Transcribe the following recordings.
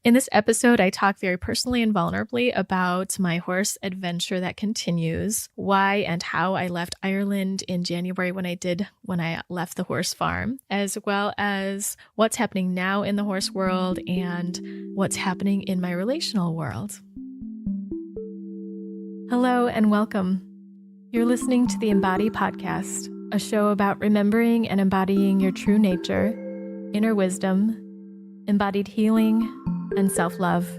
In this episode, I talk very personally and vulnerably about my horse adventure that continues, why and how I left Ireland in January when I left the horse farm, as well as what's happening now in the horse world and what's happening in my relational world. Hello and welcome. You're listening to the Embody Podcast, a show about remembering and embodying your true nature, inner wisdom, embodied healing, and self-love.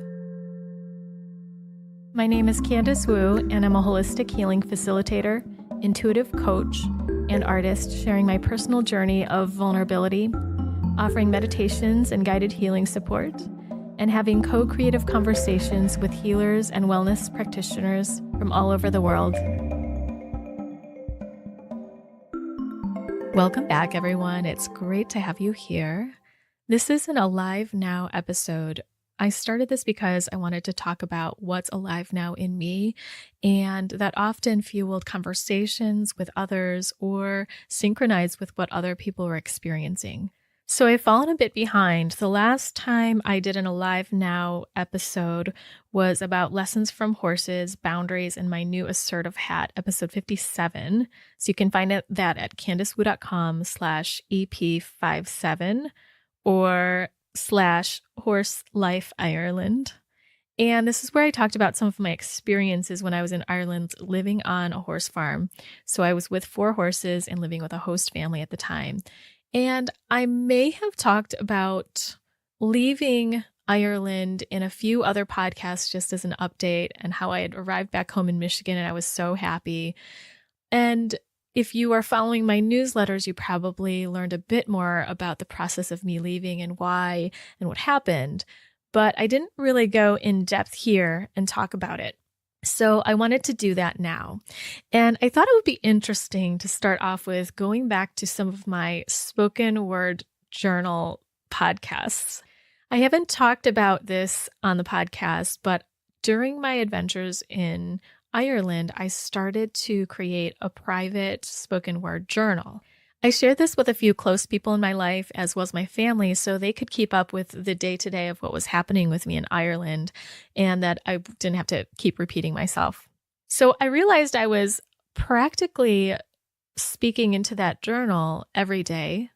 My name is Candice Wu, and I'm a holistic healing facilitator, intuitive coach, and artist sharing my personal journey of vulnerability, offering meditations and guided healing support, and having co-creative conversations with healers and wellness practitioners from all over the world. Welcome back, everyone. It's great to have you here. This is an Alive Now episode. I started this because I wanted to talk about what's alive now in me, and that often fueled conversations with others or synchronized with what other people were experiencing. So I've fallen a bit behind. The last time I did an Alive Now episode was about lessons from horses, boundaries, and my new assertive hat, episode 57. So you can find that at candicewu.com/EP57 or /Horse Life Ireland. And this is where I talked about some of my experiences when I was in Ireland living on a horse farm. So I was with 4 horses and living with a host family at the time. And I may have talked about leaving Ireland in a few other podcasts just as an update and how I had arrived back home in Michigan and I was so happy. And if you are following my newsletters, you probably learned a bit more about the process of me leaving and why and what happened. But I didn't really go in depth here and talk about it. So I wanted to do that now. And I thought it would be interesting to start off with going back to some of my spoken word journal podcasts. I haven't talked about this on the podcast, but during my adventures in Ireland, I started to create a private spoken word journal. I shared this with a few close people in my life, as well as my family, so they could keep up with the day-to-day of what was happening with me in Ireland, and that I didn't have to keep repeating myself. So I realized I was practically speaking into that journal every day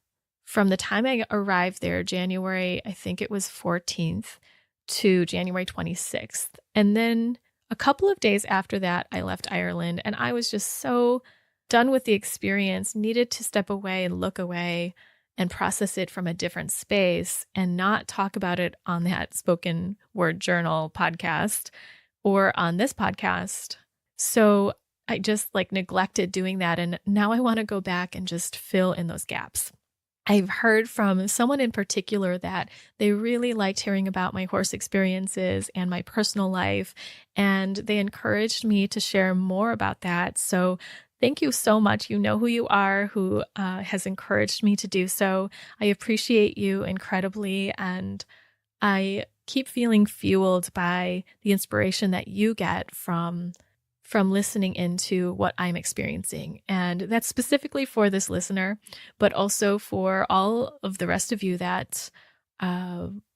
from the time I arrived there, January, I think it was 14th, to January 26th. And then a couple of days after that, I left Ireland, and I was just so done with the experience, needed to step away and look away and process it from a different space and not talk about it on that spoken word journal podcast or on this podcast. So I just neglected doing that. And now I want to go back and just fill in those gaps. I've heard from someone in particular that they really liked hearing about my horse experiences and my personal life, and they encouraged me to share more about that. So thank you so much. You know who you are, who has encouraged me to do so. I appreciate you incredibly, and I keep feeling fueled by the inspiration that you get from listening into what I'm experiencing. And that's specifically for this listener, but also for all of the rest of you that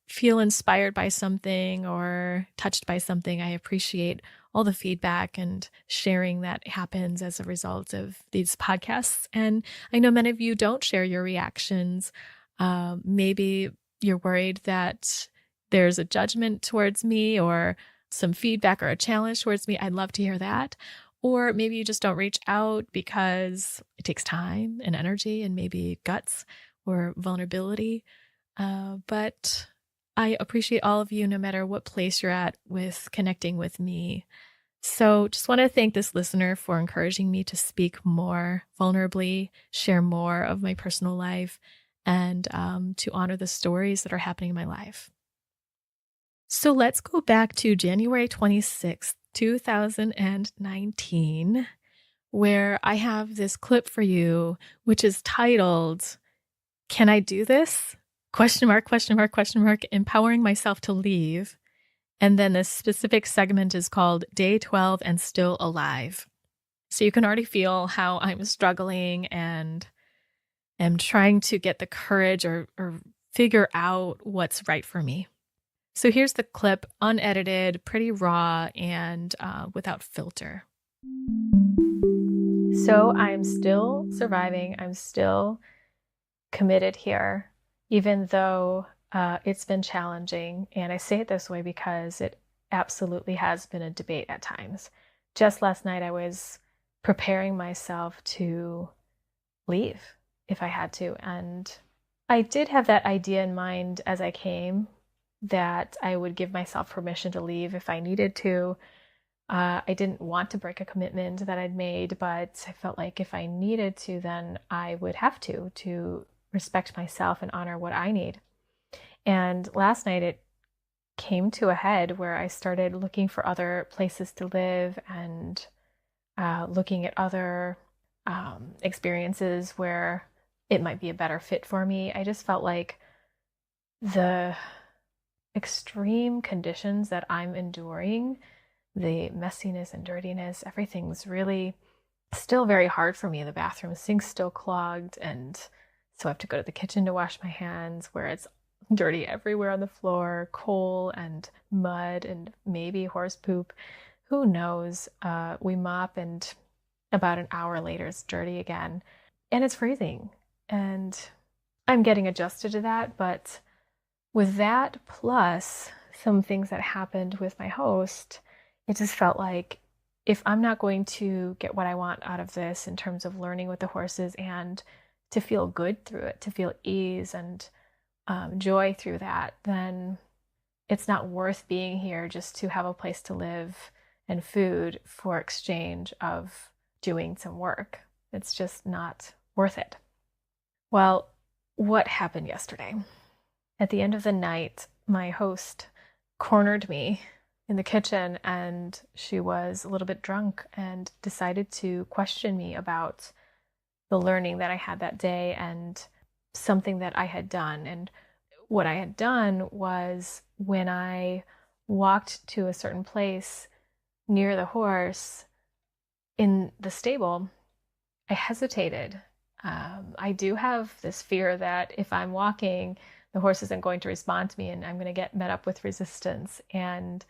feel inspired by something or touched by something. I appreciate all the feedback and sharing that happens as a result of these podcasts. And I know many of you don't share your reactions. Maybe you're worried that there's a judgment towards me or some feedback or a challenge towards me. I'd love to hear that. Or maybe you just don't reach out because it takes time and energy and maybe guts or vulnerability. But I appreciate all of you, no matter what place you're at with connecting with me. So just want to thank this listener for encouraging me to speak more vulnerably, share more of my personal life, and to honor the stories that are happening in my life. So let's go back to January 26th, 2019, where I have this clip for you, which is titled, "Can I Do This? Question mark, question mark, question mark, empowering myself to leave." And then this specific segment is called Day 12 and Still Alive. So you can already feel how I'm struggling and am trying to get the courage or figure out what's right for me. So here's the clip, unedited, pretty raw, and without filter. So I'm still surviving. I'm still committed here, even though it's been challenging. And I say it this way because it absolutely has been a debate at times. Just last night, I was preparing myself to leave if I had to. And I did have that idea in mind as I came, that I would give myself permission to leave if I needed to. I didn't want to break a commitment that I'd made, but I felt like if I needed to, then I would have to respect myself and honor what I need. And last night it came to a head where I started looking for other places to live and looking at other experiences where it might be a better fit for me. I just felt like the extreme conditions that I'm enduring, the messiness and dirtiness, everything's really still very hard for me. The bathroom sink's still clogged, and so I have to go to the kitchen to wash my hands where it's dirty everywhere on the floor, coal and mud and maybe horse poop. Who knows? We mop and about an hour later it's dirty again, and it's freezing. And I'm getting adjusted to that, but with that, plus some things that happened with my host, it just felt like if I'm not going to get what I want out of this in terms of learning with the horses and to feel good through it, to feel ease and joy through that, then it's not worth being here just to have a place to live and food for exchange of doing some work. It's just not worth it. Well, what happened yesterday? At the end of the night, my host cornered me in the kitchen, and she was a little bit drunk and decided to question me about the learning that I had that day and something that I had done. And what I had done was, when I walked to a certain place near the horse in the stable, I hesitated. I do have this fear that if I'm walking, the horse isn't going to respond to me and I'm going to get met up with resistance and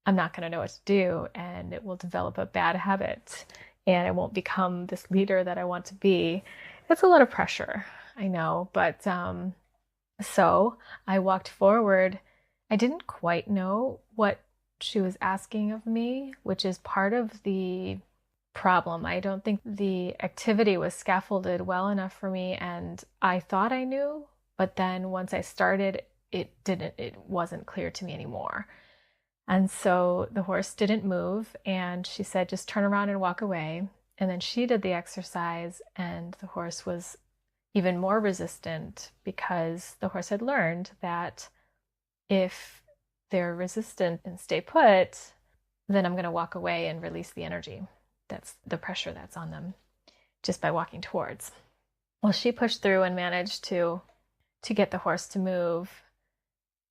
I'm not going to know what to do, and it will develop a bad habit and I won't become this leader that I want to be. It's a lot of pressure, I know, but so I walked forward. I didn't quite know what she was asking of me, which is part of the problem. I don't think the activity was scaffolded well enough for me, and I thought I knew, but then once I started, it wasn't clear to me anymore. And so the horse didn't move, and she said, just turn around and walk away. And then she did the exercise, and the horse was even more resistant because the horse had learned that if they're resistant and stay put, then I'm going to walk away and release the energy. That's the pressure that's on them just by walking towards. Well, she pushed through and managed to get the horse to move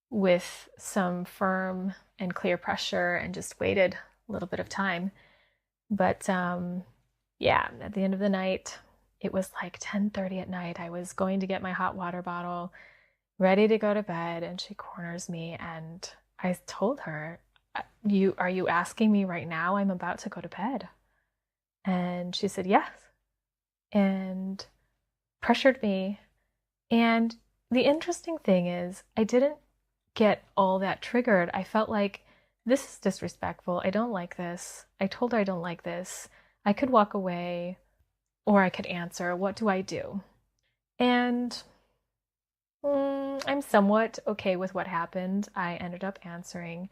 with some firm and clear pressure, and just waited a little bit of time. But yeah, at the end of the night, it was like 10:30 at night. I was going to get my hot water bottle, ready to go to bed, and she corners me, and I told her, are you asking me right now? I'm about to go to bed. And she said, yes, and pressured me. And the interesting thing is, I didn't get all that triggered. I felt like, this is disrespectful. I don't like this. I told her I don't like this. I could walk away or I could answer. What do I do? And I'm somewhat okay with what happened. I ended up answering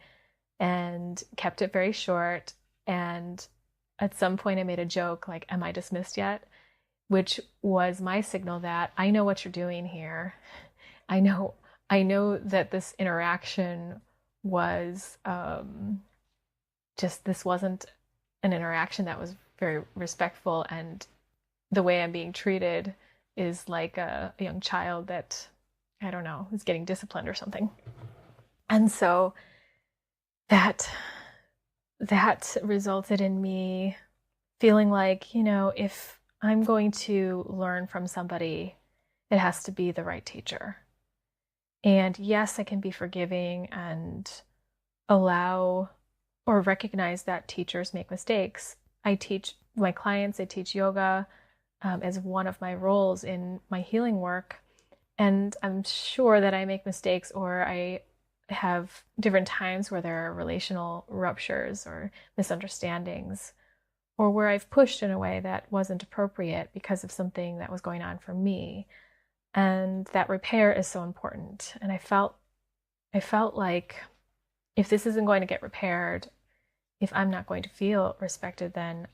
and kept it very short. And at some point I made a joke like, am I dismissed yet? Which was my signal that I know what you're doing here. I know that this interaction was this wasn't an interaction that was very respectful, and the way I'm being treated is like a young child that, I don't know, is getting disciplined or something. And so that resulted in me feeling like, if I'm going to learn from somebody, it has to be the right teacher. And yes, I can be forgiving and allow or recognize that teachers make mistakes. I teach my clients, I teach yoga as one of my roles in my healing work. And I'm sure that I make mistakes, or I have different times where there are relational ruptures or misunderstandings, or where I've pushed in a way that wasn't appropriate because of something that was going on for me. And that repair is so important. And I felt like if this isn't going to get repaired, if I'm not going to feel respected, then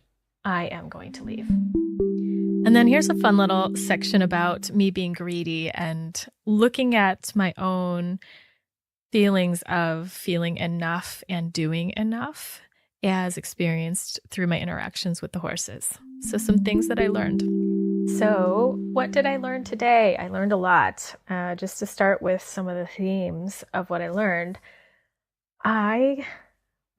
I am going to leave. And then here's a fun little section about me being greedy and looking at my own feelings of feeling enough and doing enough as experienced through my interactions with the horses. So some things that I learned. So what did I learn today? I learned a lot. Just to start with some of the themes of what I learned, I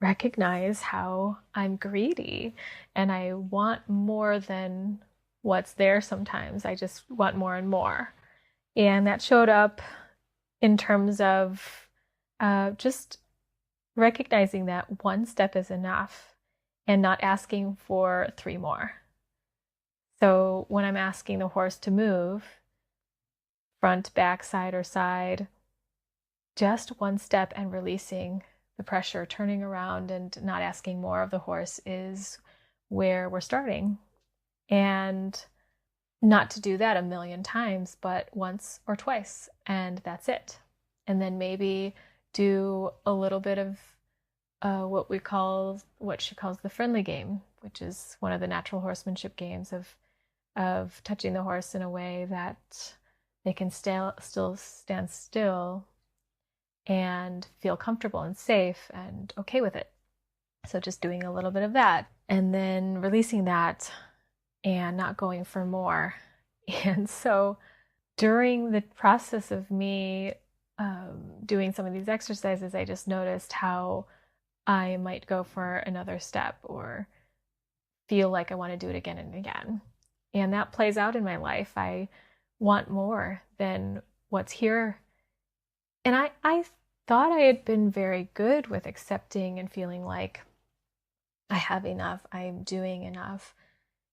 recognize how I'm greedy and I want more than what's there sometimes. I just want more and more. And that showed up in terms of just recognizing that one step is enough and not asking for 3 more. So when I'm asking the horse to move, front, back, side, or side, just one step and releasing the pressure, turning around and not asking more of the horse is where we're starting. And not to do that a million times, but once or twice, and that's it. And then maybe do a little bit of what she calls the friendly game, which is one of the natural horsemanship games of touching the horse in a way that they can still stand still and feel comfortable and safe and okay with it. So just doing a little bit of that and then releasing that and not going for more. And so during the process of me doing some of these exercises, I just noticed how I might go for another step or feel like I want to do it again and again. And that plays out in my life. I want more than what's here. And I thought I had been very good with accepting and feeling like I have enough, I'm doing enough.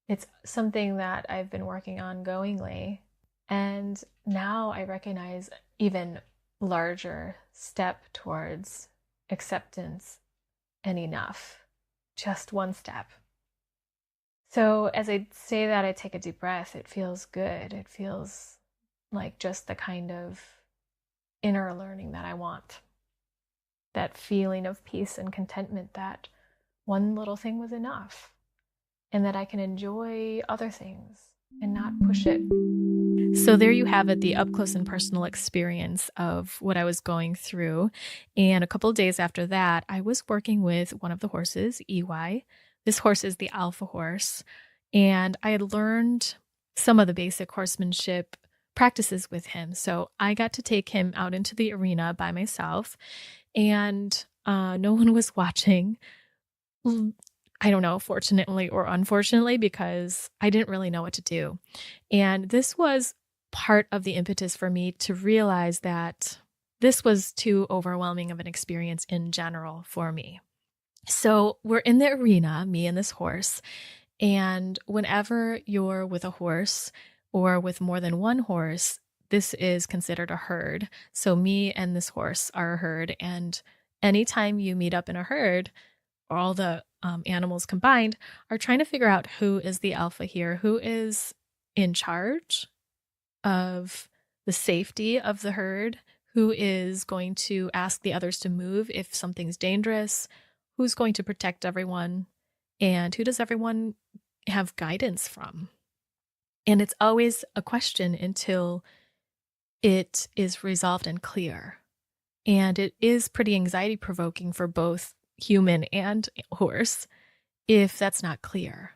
It's something that I've been working ongoingly. And now I recognize even larger step towards acceptance and enough. Just one step. So as I say that, I take a deep breath. It feels good. It feels like just the kind of inner learning that I want. That feeling of peace and contentment that one little thing was enough and that I can enjoy other things and not push it. So there you have it, the up close and personal experience of what I was going through. And a couple of days after that, I was working with one of the horses, EY. This horse is the alpha horse. And I had learned some of the basic horsemanship practices with him. So I got to take him out into the arena by myself, and no one was watching. I don't know, fortunately or unfortunately, because I didn't really know what to do. And this was part of the impetus for me to realize that this was too overwhelming of an experience in general for me. So we're in the arena, me and this horse. And whenever you're with a horse or with more than one horse, this is considered a herd. So me and this horse are a herd. And anytime you meet up in a herd, all the animals combined are trying to figure out who is the alpha here, who is in charge of the safety of the herd, who is going to ask the others to move if something's dangerous, who's going to protect everyone, and who does everyone have guidance from. And it's always a question until it is resolved and clear. And it is pretty anxiety provoking for both human and horse if that's not clear.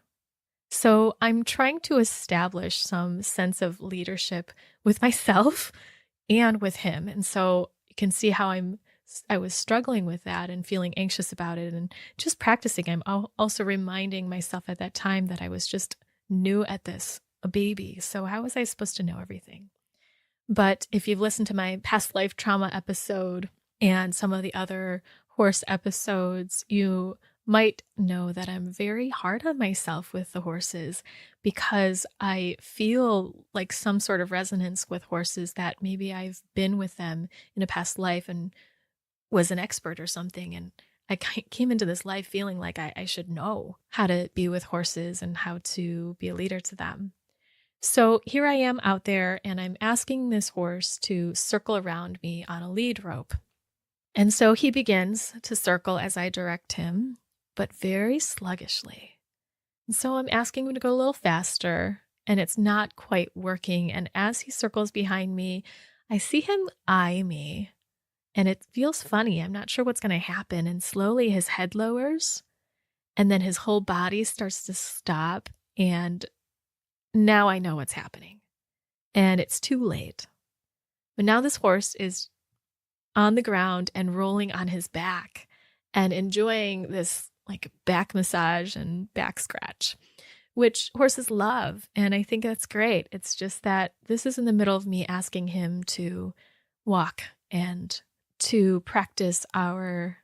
So I'm trying to establish some sense of leadership with myself and with him. And so you can see how I was struggling with that and feeling anxious about it and just practicing. I'm also reminding myself at that time that I was just new at this, a baby. So how was I supposed to know everything? But if you've listened to my past life trauma episode and some of the other horse episodes, you might know that I'm very hard on myself with the horses because I feel like some sort of resonance with horses that maybe I've been with them in a past life and was an expert or something. And I came into this life feeling like I should know how to be with horses and how to be a leader to them. So here I am out there and I'm asking this horse to circle around me on a lead rope. And so he begins to circle as I direct him, but very sluggishly. And so I'm asking him to go a little faster and it's not quite working. And as he circles behind me, I see him eye me and it feels funny. I'm not sure what's going to happen. And slowly his head lowers and then his whole body starts to stop. And now I know what's happening. And it's too late. But now this horse is on the ground and rolling on his back and enjoying this like back massage and back scratch, which horses love. And I think that's great. It's just that this is in the middle of me asking him to walk and to practice our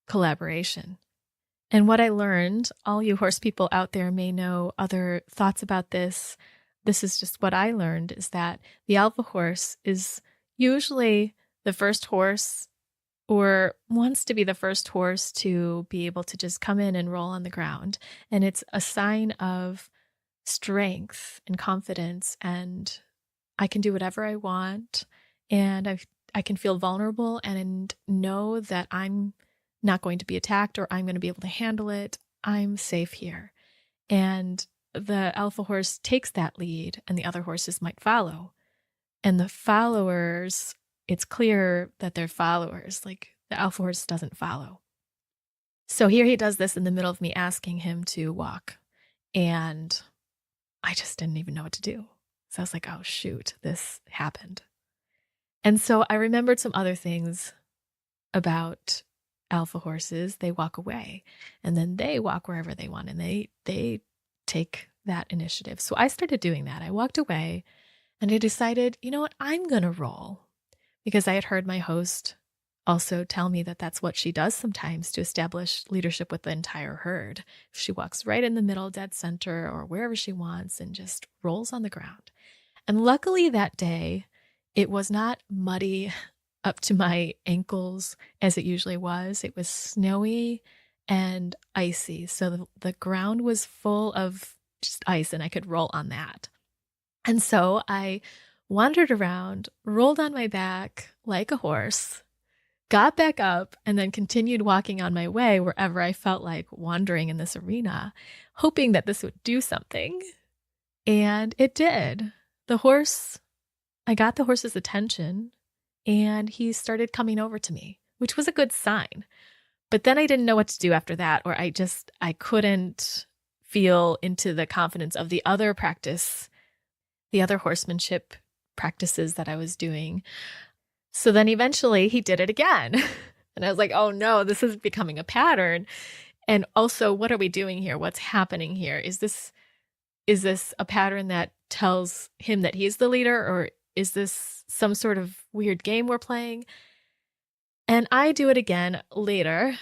collaboration. And what I learned, all you horse people out there may know other thoughts about this. This is just what I learned, is that the alpha horse is usually the first horse or wants to be the first horse to be able to just come in and roll on the ground. And it's a sign of strength and confidence. And I can do whatever I want. And I can feel vulnerable and know that I'm not going to be attacked or I'm going to be able to handle it. I'm safe here. And the alpha horse takes that lead and the other horses might follow. And the followers, it's clear that they're followers. Like the alpha horse doesn't follow. So here he does this in the middle of me asking him to walk. And I just didn't even know what to do. So I was like, oh, shoot, this happened. And so I remembered some other things about alpha horses. They walk away and then they walk wherever they want and they take that initiative. So I started doing that. I walked away and I decided, you know what, I'm going to roll, because I had heard my host also tell me that that's what she does sometimes to establish leadership with the entire herd. She walks right in the middle, dead center, or wherever she wants and just rolls on the ground. And luckily that day, it was not muddy up to my ankles as it usually was. It was snowy and icy. So the ground was full of just ice and I could roll on that. And so I wandered around, rolled on my back like a horse, got back up, and then continued walking on my way wherever I felt like wandering in this arena, hoping that this would do something. And it did. I got the horse's attention. And he started coming over to me, which was a good sign. But then I didn't know what to do after that, or I couldn't feel into the confidence of the other practice, the other horsemanship practices that I was doing. So then eventually he did it again. And I was like, oh no, this is becoming a pattern. And also, what are we doing here? What's happening here? Is this a pattern that tells him that he's the leader, or is this some sort of weird game we're playing? And I do it again later,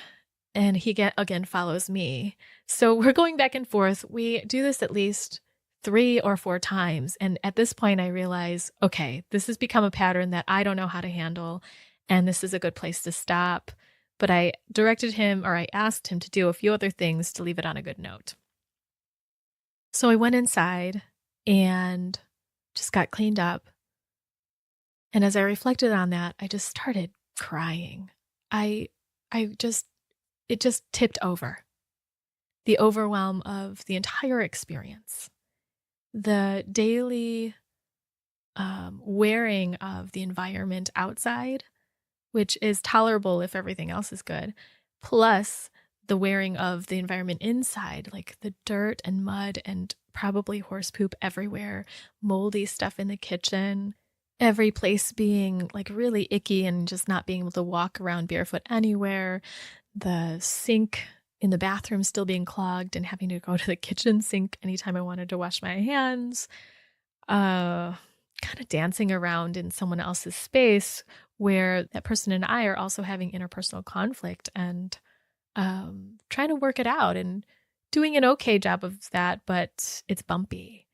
and he again follows me. So we're going back and forth. We do this at least 3 or 4 times. And at this point, I realize, okay, this has become a pattern that I don't know how to handle, and this is a good place to stop. But I asked him to do a few other things to leave it on a good note. So I went inside and just got cleaned up. And as I reflected on that, I just started crying. It just tipped over. The overwhelm of the entire experience. The daily wearing of the environment outside, which is tolerable if everything else is good, plus the wearing of the environment inside, like the dirt and mud and probably horse poop everywhere, moldy stuff in the kitchen, every place being like really icky and just not being able to walk around barefoot anywhere, the sink in the bathroom still being clogged and having to go to the kitchen sink anytime I wanted to wash my hands. kind of dancing around in someone else's space where that person and I are also having interpersonal conflict and trying to work it out and doing an okay job of that, but it's bumpy.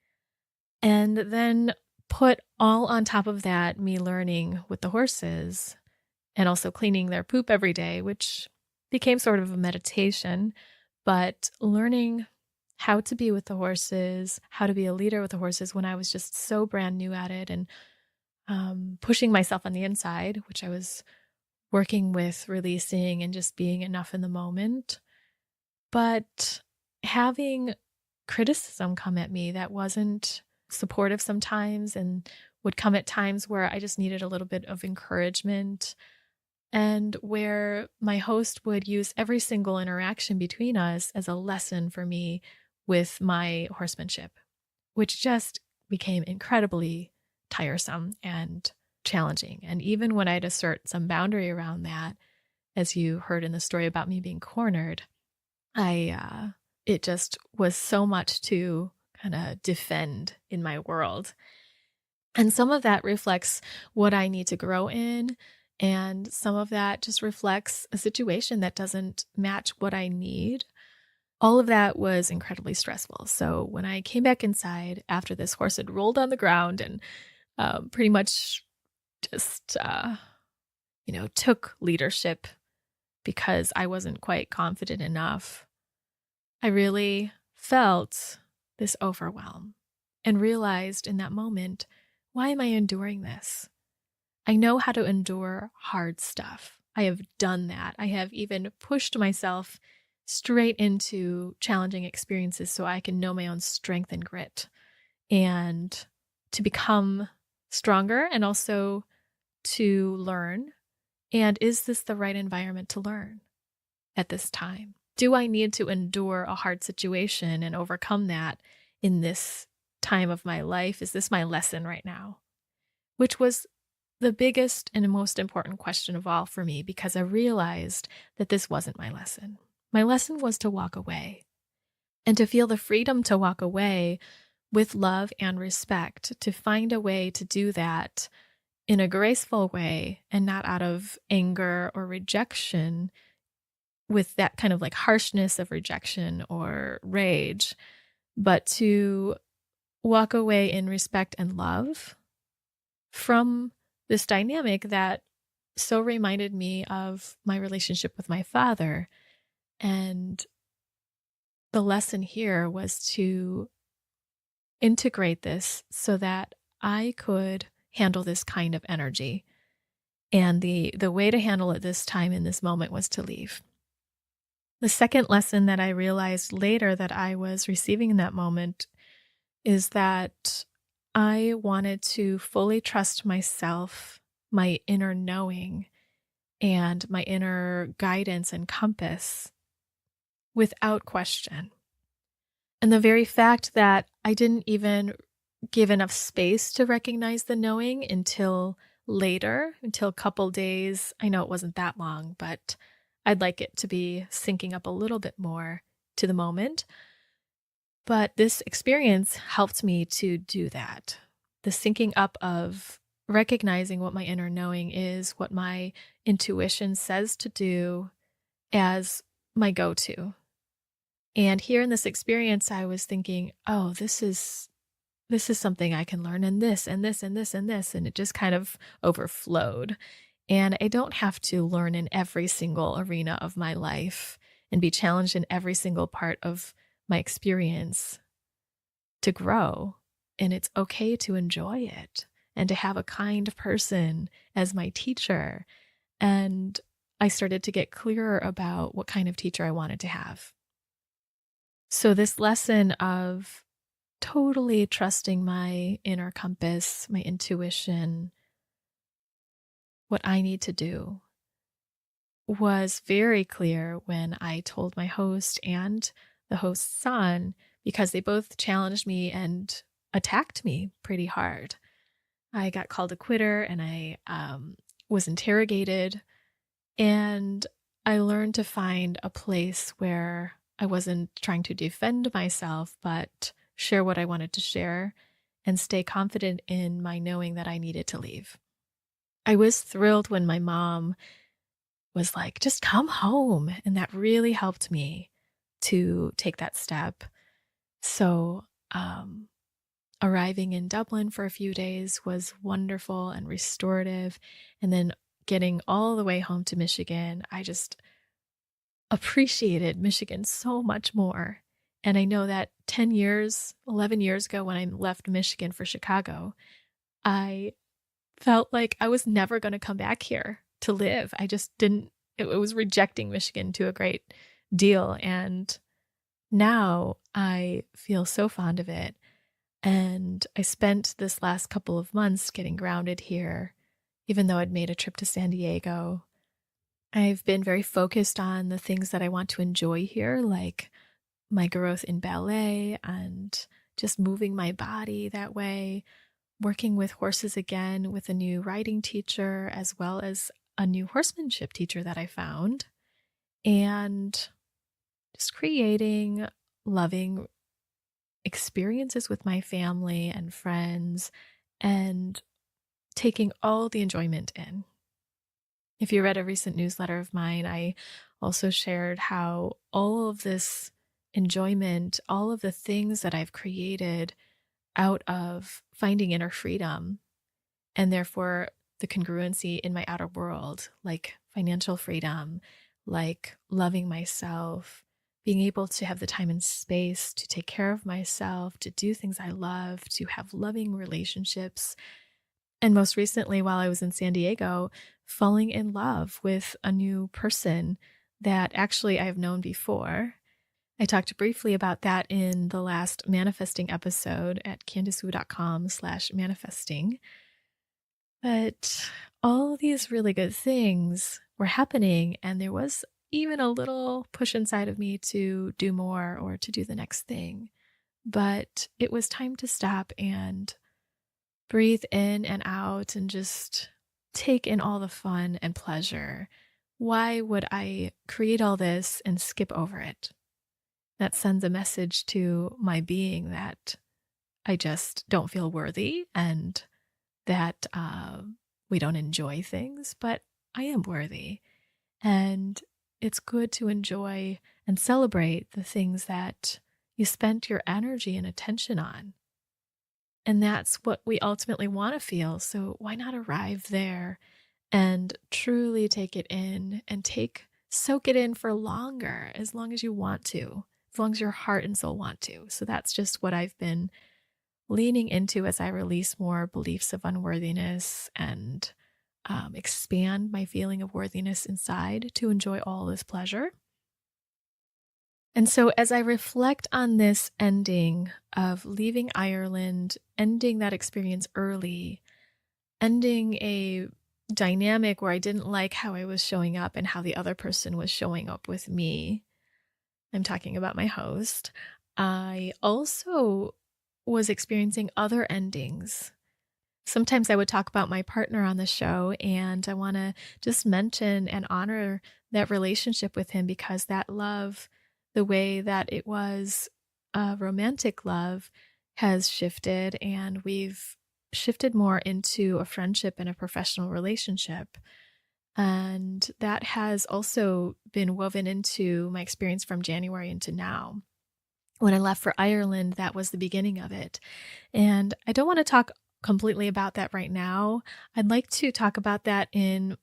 And then put all on top of that, me learning with the horses and also cleaning their poop every day, which became sort of a meditation, but learning how to be with the horses, how to be a leader with the horses when I was just so brand new at it, and pushing myself on the inside, which I was working with releasing and just being enough in the moment. But having criticism come at me that wasn't supportive sometimes and would come at times where I just needed a little bit of encouragement, and where my host would use every single interaction between us as a lesson for me with my horsemanship, which just became incredibly tiresome and challenging. And even when I'd assert some boundary around that, as you heard in the story about me being cornered, it just was so much to kind of defend in my world. And some of that reflects what I need to grow in. And some of that just reflects a situation that doesn't match what I need. All of that was incredibly stressful. So when I came back inside after this horse had rolled on the ground and pretty much just, took leadership because I wasn't quite confident enough, I really felt this overwhelm and realized in that moment, why am I enduring this? I know how to endure hard stuff. I have done that. I have even pushed myself straight into challenging experiences so I can know my own strength and grit and to become stronger and also to learn. And is this the right environment to learn at this time? Do I need to endure a hard situation and overcome that in this time of my life? Is this my lesson right now? Which was the biggest and most important question of all for me, because I realized that this wasn't my lesson. My lesson was to walk away and to feel the freedom to walk away with love and respect, to find a way to do that in a graceful way and not out of anger or rejection with that kind of like harshness of rejection or rage, but to walk away in respect and love from this dynamic that so reminded me of my relationship with my father. And the lesson here was to integrate this so that I could handle this kind of energy. And the way to handle it this time in this moment was to leave. The second lesson that I realized later that I was receiving in that moment is that I wanted to fully trust myself, my inner knowing, and my inner guidance and compass without question. And the very fact that I didn't even give enough space to recognize the knowing until later, until a couple days. I know it wasn't that long, but I'd like it to be syncing up a little bit more to the moment. But this experience helped me to do that. The syncing up of recognizing what my inner knowing is, what my intuition says to do as my go-to. And here in this experience, I was thinking, oh, this is something I can learn, and this, and this, and this, and this. And it just kind of overflowed. And I don't have to learn in every single arena of my life and be challenged in every single part of my experience to grow. And it's okay to enjoy it and to have a kind person as my teacher. And I started to get clearer about what kind of teacher I wanted to have. So this lesson of totally trusting my inner compass, my intuition, what I need to do, was very clear when I told my host and the host's son, because they both challenged me and attacked me pretty hard. I got called a quitter and I was interrogated, and I learned to find a place where I wasn't trying to defend myself, but share what I wanted to share and stay confident in my knowing that I needed to leave. I was thrilled when my mom was like, just come home. And that really helped me to take that step. So, arriving in Dublin for a few days was wonderful and restorative. And then getting all the way home to Michigan, I just appreciated Michigan so much more. And I know that 10 years, 11 years ago when I left Michigan for Chicago, I felt like I was never going to come back here to live. I just didn't, it was rejecting Michigan to a great deal. And now I feel so fond of it. And I spent this last couple of months getting grounded here, even though I'd made a trip to San Diego. I've been very focused on the things that I want to enjoy here, like my growth in ballet and just moving my body that way, working with horses again with a new riding teacher, as well as a new horsemanship teacher that I found, and just creating loving experiences with my family and friends and taking all the enjoyment in. If you read a recent newsletter of mine, I also shared how all of this enjoyment, all of the things that I've created out of finding inner freedom, and therefore the congruency in my outer world, like financial freedom, like loving myself, being able to have the time and space to take care of myself, to do things I love, to have loving relationships. And most recently, while I was in San Diego, falling in love with a new person that actually I have known before. I talked briefly about that in the last manifesting episode at candicewu.com/manifesting. But all these really good things were happening, and there was even a little push inside of me to do more or to do the next thing. But it was time to stop and breathe in and out and just take in all the fun and pleasure. Why would I create all this and skip over it? That sends a message to my being that I just don't feel worthy and that we don't enjoy things, but I am worthy. And it's good to enjoy and celebrate the things that you spent your energy and attention on. And that's what we ultimately want to feel. So why not arrive there and truly take it in and soak it in for longer, as long as you want to, as long as your heart and soul want to. So that's just what I've been leaning into as I release more beliefs of unworthiness and expand my feeling of worthiness inside to enjoy all this pleasure. And so as I reflect on this ending of leaving Ireland, ending that experience early, ending a dynamic where I didn't like how I was showing up and how the other person was showing up with me, I'm talking about my host, I also was experiencing other endings. Sometimes I would talk about my partner on the show, and I want to just mention and honor that relationship with him, because that love, the way that it was a romantic love, has shifted, and we've shifted more into a friendship and a professional relationship. And that has also been woven into my experience from January into now. When I left for Ireland, that was the beginning of it. And I don't want to talk completely about that right now. I'd like to talk about that in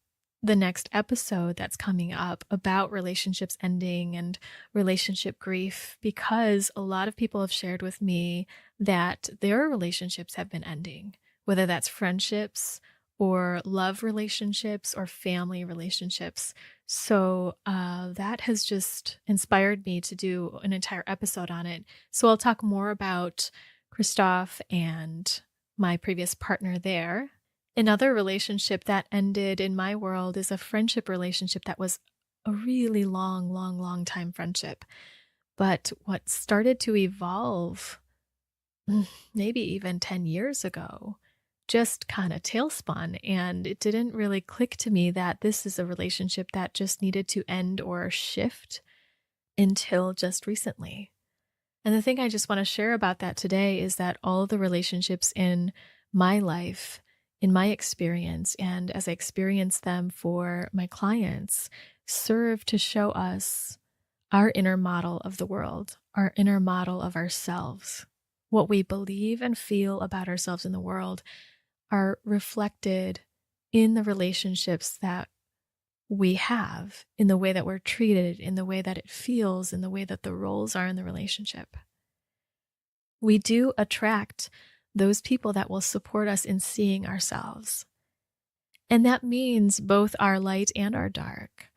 the next episode that's coming up about relationships ending and relationship grief, because a lot of people have shared with me that their relationships have been ending, whether that's friendships or love relationships or family relationships. So that has just inspired me to do an entire episode on it. So I'll talk more about Christoph and my previous partner there. Another relationship that ended in my world is a friendship relationship that was a really long time friendship. But what started to evolve maybe even 10 years ago just kind of tailspun, and it didn't really click to me that this is a relationship that just needed to end or shift until just recently. And the thing I just want to share about that today is that all the relationships in my life, in my experience, and as I experience them for my clients, serve to show us our inner model of the world, our inner model of ourselves. What we believe and feel about ourselves in the world are reflected in the relationships that we have, in the way that we're treated, in the way that it feels, in the way that the roles are in the relationship. We do attract those people that will support us in seeing ourselves. And that means both our light and our dark.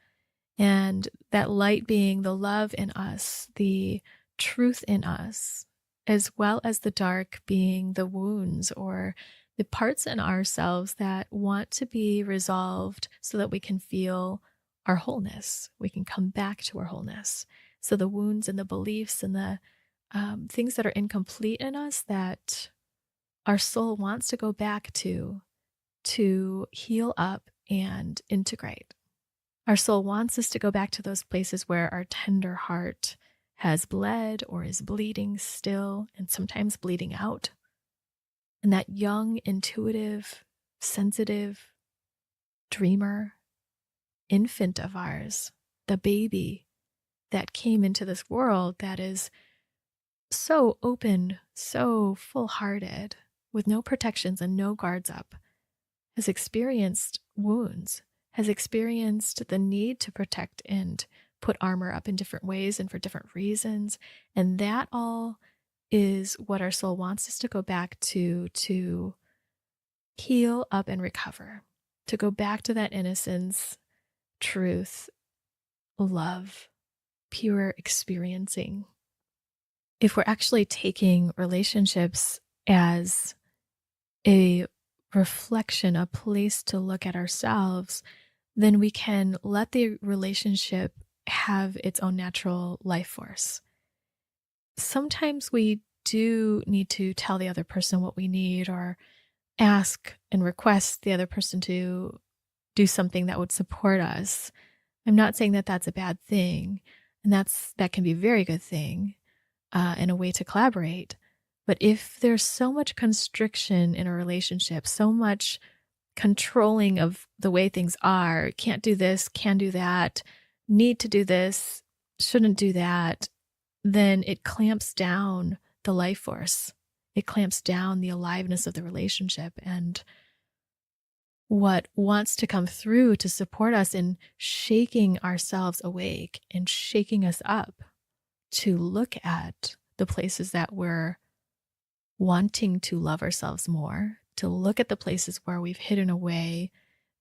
And that light being the love in us, the truth in us, as well as the dark being the wounds or the parts in ourselves that want to be resolved so that we can feel our wholeness. We can come back to our wholeness. So the wounds and the beliefs and the things that are incomplete in us that our soul wants to go back to heal up and integrate. Our soul wants us to go back to those places where our tender heart has bled or is bleeding still and sometimes bleeding out. And that young, intuitive, sensitive dreamer, infant of ours, the baby that came into this world that is so open, so full-hearted, with no protections and no guards up, has experienced wounds, has experienced the need to protect and put armor up in different ways and for different reasons. And that all is what our soul wants us to go back to heal up and recover, to go back to that innocence, truth, love, pure experiencing. If we're actually taking relationships as a reflection, a place to look at ourselves, then we can let the relationship have its own natural life force. Sometimes we do need to tell the other person what we need or ask and request the other person to do something that would support us. I'm not saying that that's a bad thing, and that can be a very good thing and a way to collaborate. But if there's so much constriction in a relationship, so much controlling of the way things are, can't do this, can do that, need to do this, shouldn't do that, then it clamps down the life force. It clamps down the aliveness of the relationship and what wants to come through to support us in shaking ourselves awake and shaking us up to look at the places that we're wanting to love ourselves more, to look at the places where we've hidden away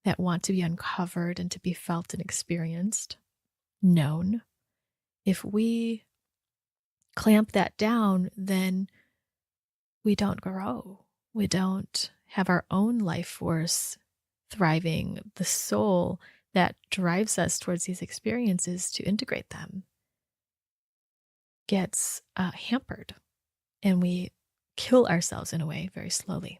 that want to be uncovered and to be felt and experienced, known. If we clamp that down, then we don't grow. We don't have our own life force thriving, the soul that drives us towards these experiences to integrate them gets hampered, and we kill ourselves in a way very slowly.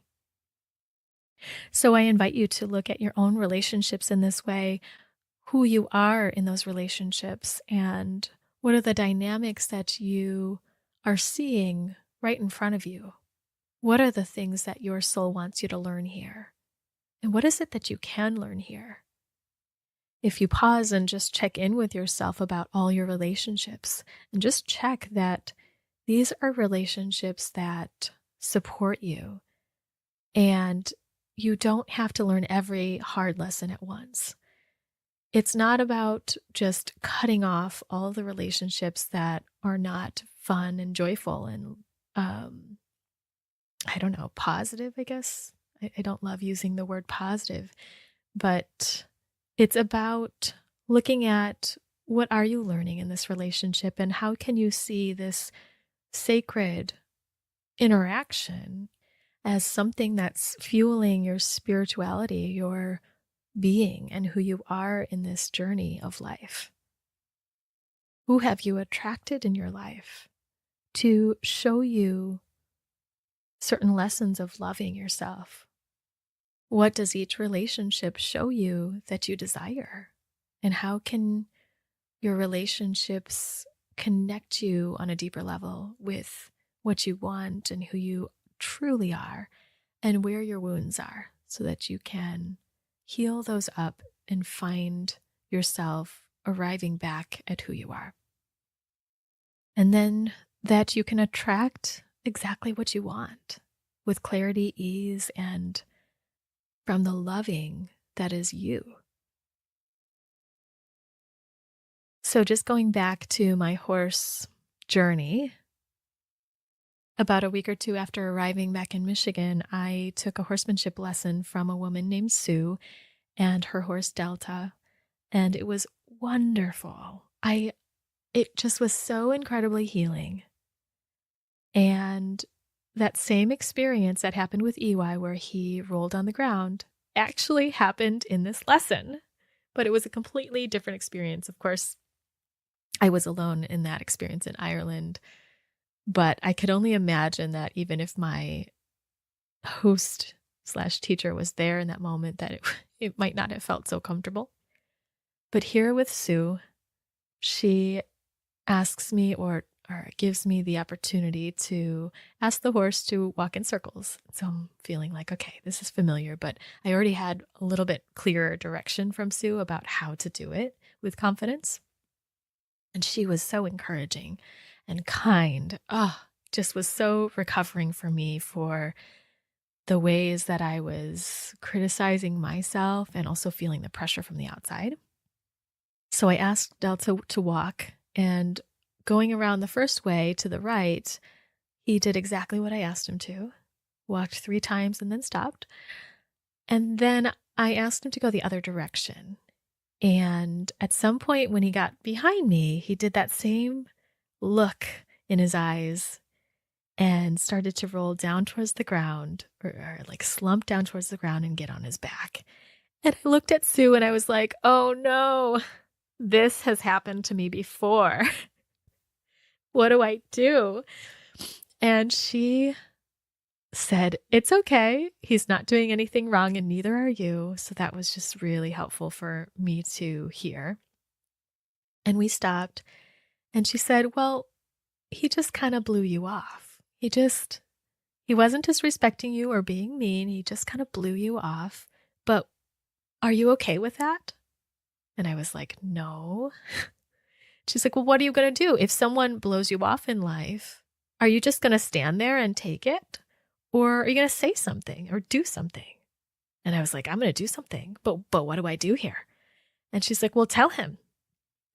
So I invite you to look at your own relationships in this way, who you are in those relationships, and what are the dynamics that you are seeing right in front of you. What are the things that your soul wants you to learn here? And what is it that you can learn here? If you pause and just check in with yourself about all your relationships and just check that these are relationships that support you and you don't have to learn every hard lesson at once. It's not about just cutting off all the relationships that are not fun and joyful and, positive, I guess. I don't love using the word positive, but it's about looking at what are you learning in this relationship and how can you see this sacred interaction as something that's fueling your spirituality, your being, and who you are in this journey of life. Who have you attracted in your life to show you certain lessons of loving yourself? What does each relationship show you that you desire? And how can your relationships connect you on a deeper level with what you want and who you truly are and where your wounds are, so that you can heal those up and find yourself arriving back at who you are. And then that you can attract exactly what you want with clarity, ease, and from the loving that is you. So just going back to my horse journey, about a week or two after arriving back in Michigan, I took a horsemanship lesson from a woman named Sue and her horse Delta, and it was wonderful. It just was so incredibly healing. And that same experience that happened with EY, where he rolled on the ground, actually happened in this lesson, but it was a completely different experience. Of course, I was alone in that experience in Ireland, but I could only imagine that even if my host/teacher was there in that moment, that it might not have felt so comfortable. But here with Sue, she asks me or gives me the opportunity to ask the horse to walk in circles. So I'm feeling like, okay, this is familiar, but I already had a little bit clearer direction from Sue about how to do it with confidence. And she was so encouraging and kind. Just was so recovering for me for the ways that I was criticizing myself and also feeling the pressure from the outside. So I asked Delta to walk, and going around the first way to the right, he did exactly what I asked him to, walked 3 times and then stopped. And then I asked him to go the other direction. And at some point when he got behind me, he did that same look in his eyes and started to roll down towards the ground, or like slump down towards the ground and get on his back. And I looked at Sue and I was like, oh no, this has happened to me before. What do I do? And she said, it's okay. He's not doing anything wrong and neither are you. So that was just really helpful for me to hear. And we stopped and she said, well, he just kind of blew you off. He wasn't disrespecting you or being mean. He just kind of blew you off. But are you okay with that? And I was like, no. She's like, well, what are you going to do? If someone blows you off in life, are you just going to stand there and take it? Or are you going to say something or do something? And I was like, I'm going to do something, but what do I do here? And she's like, well, tell him,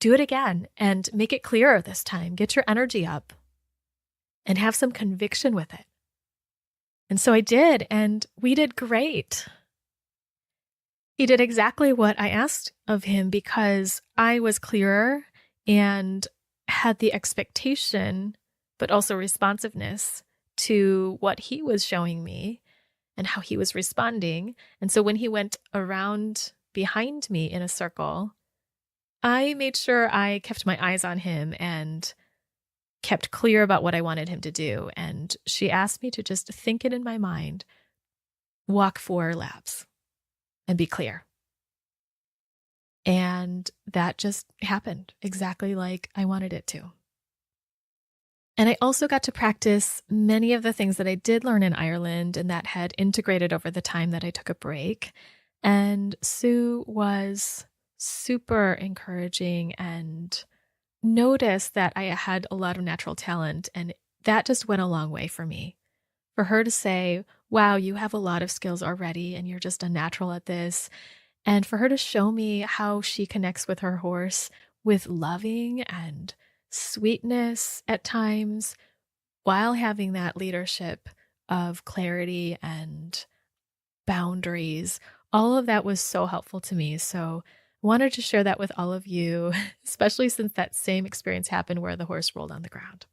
do it again and make it clearer this time. Get your energy up and have some conviction with it. And so I did, and we did great. He did exactly what I asked of him because I was clearer and had the expectation, but also responsiveness to what he was showing me and how he was responding. And so when he went around behind me in a circle, I made sure I kept my eyes on him and kept clear about what I wanted him to do. And she asked me to just think it in my mind, walk 4 laps and be clear. And that just happened exactly like I wanted it to. And I also got to practice many of the things that I did learn in Ireland and that had integrated over the time that I took a break. And Sue was super encouraging and noticed that I had a lot of natural talent. And that just went a long way for me. For her to say, wow, you have a lot of skills already and you're just a natural at this. And for her to show me how she connects with her horse with loving and sweetness at times, while having that leadership of clarity and boundaries, all of that was so helpful to me. So I wanted to share that with all of you, especially since that same experience happened where the horse rolled on the ground.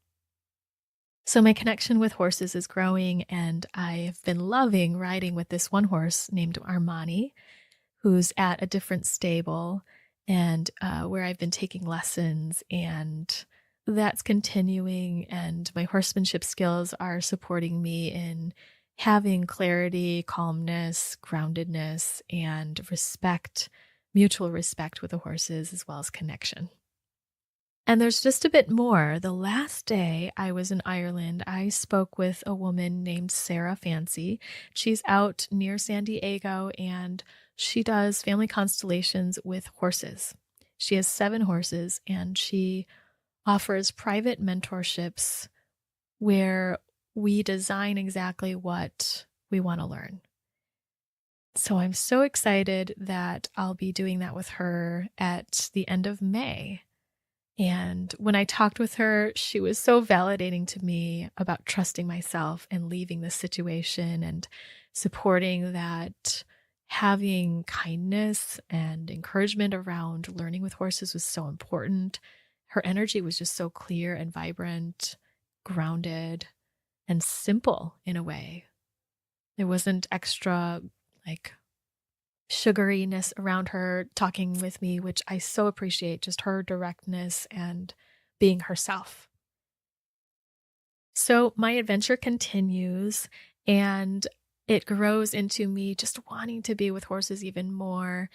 So my connection with horses is growing, and I've been loving riding with this one horse named Armani, who's at a different stable and where I've been taking lessons, and that's continuing. And my horsemanship skills are supporting me in having clarity, calmness, groundedness, and respect, mutual respect with the horses, as well as connection. And there's just a bit more. The last day I was in Ireland, I spoke with a woman named Sarah Fancy. She's out near San Diego, and she does family constellations with horses. She has 7 horses, and she offers private mentorships where we design exactly what we want to learn. So I'm so excited that I'll be doing that with her at the end of May. And when I talked with her, she was so validating to me about trusting myself and leaving the situation and supporting that having kindness and encouragement around learning with horses was so important. Her energy was just so clear and vibrant, grounded, and simple in a way. There wasn't extra sugariness around her talking with me, which I so appreciate, just her directness and being herself. So my adventure continues, and it grows into me just wanting to be with horses even more.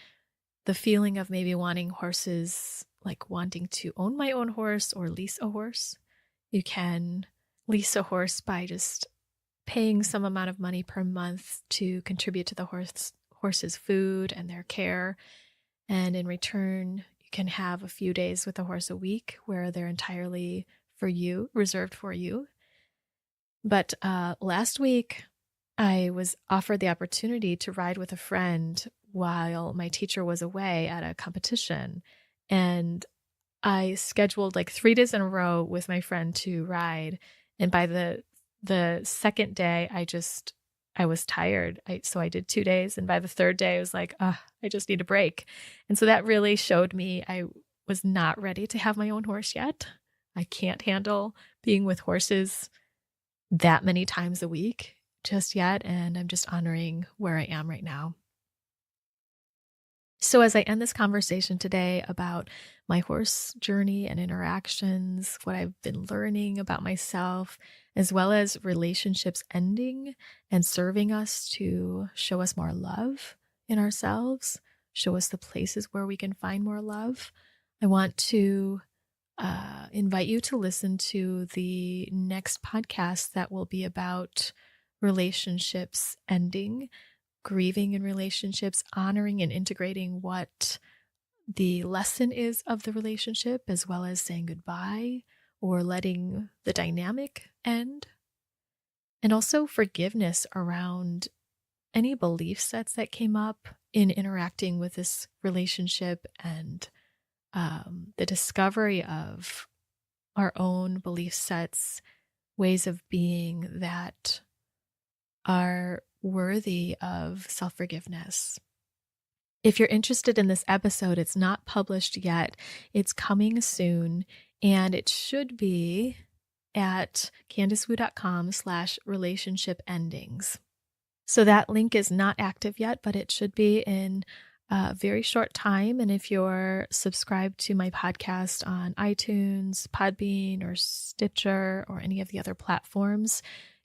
The feeling of maybe wanting horses, like wanting to own my own horse or lease a horse. You can lease a horse by just paying some amount of money per month to contribute to the horse's food and their care. And in return, you can have a few days with the horse a week where they're entirely for you, reserved for you. But last week, I was offered the opportunity to ride with a friend while my teacher was away at a competition. And I scheduled 3 days in a row with my friend to ride. And by the second day, I was tired. So I did 2 days. And by the third day, I was like, I just need a break. And so that really showed me I was not ready to have my own horse yet. I can't handle being with horses that many times a week just yet. And I'm just honoring where I am right now. So as I end this conversation today about my horse journey and interactions, what I've been learning about myself, as well as relationships ending and serving us to show us more love in ourselves, show us the places where we can find more love, I want to invite you to listen to the next podcast that will be about relationships ending, grieving in relationships, honoring and integrating what the lesson is of the relationship, as well as saying goodbye or letting the dynamic end. And also forgiveness around any belief sets that came up in interacting with this relationship, and the discovery of our own belief sets, ways of being that are worthy of self-forgiveness. If you're interested in this episode, it's not published yet. It's coming soon, and it should be at CandiceWoo.com/relationship endings. So that link is not active yet, but it should be in a very short time. And if you're subscribed to my podcast on iTunes, Podbean, or Stitcher, or any of the other platforms,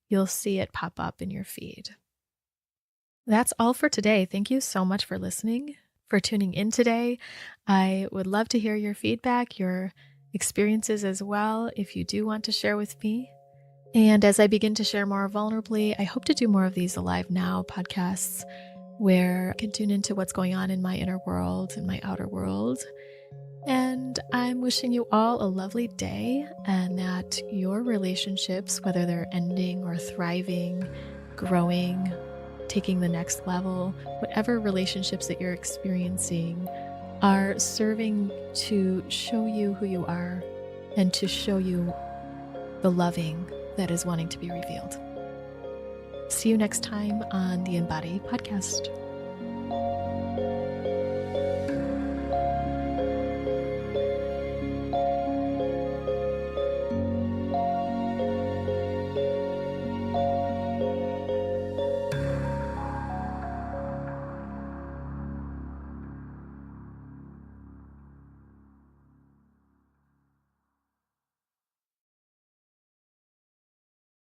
you'll see it pop up in your feed. That's all for today. Thank you so much for listening, for tuning in today. I would love to hear your feedback, your experiences as well, if you do want to share with me. And as I begin to share more vulnerably, I hope to do more of these Alive Now podcasts where I can tune into what's going on in my inner world and my outer world. And I'm wishing you all a lovely day, and that your relationships, whether they're ending or thriving, growing, taking the next level, whatever relationships that you're experiencing, are serving to show you who you are and to show you the loving that is wanting to be revealed. See you next time on the Embody Podcast.